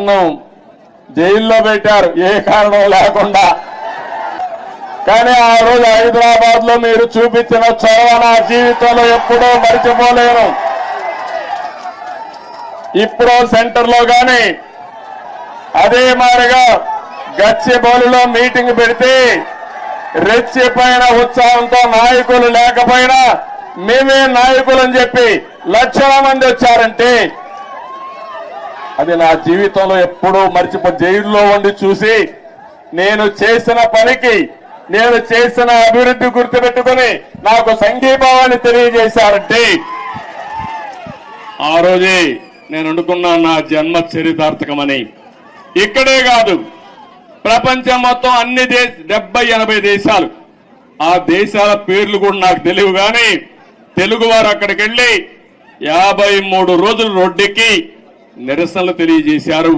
నన్ను జైల్లో పెట్టారు ఏ కారణం లేకుండా. కానీ ఆ రోజు హైదరాబాద్ లో మీరు చూపించిన చొరవ నా జీవితంలో ఎప్పుడూ మర్చిపోలేను. ఇప్పుడు సెంటర్ లో గాని అదే మాదిరిగా గచ్చిబౌలిలో మీటింగ్ పెడితే రెచ్చిపోయిన ఉత్సాహంతో నాయకులు లేకపోయినా మేమే నాయకులని చెప్పి లక్షల మంది వచ్చారంటే అది నా జీవితంలో ఎప్పుడూ జైల్లో ఉండి చూసి నేను చేసిన పనికి నేను చేసిన అభివృద్ధి గుర్తుపెట్టుకుని నాకు సంఘీభావాన్ని తెలియజేశారంటే ఆ రోజే నేను అనుకున్నా నా జన్మ చరితార్థకమని. ఇక్కడే కాదు ప్రపంచం మొత్తం అన్ని 70-80 దేశాలు, ఆ దేశాల పేర్లు కూడా నాకు తెలియవు కానీ తెలుగువారు అక్కడికి వెళ్లి 53 రోజులు రోడ్డెక్కి నిరసనలు తెలియజేశారు.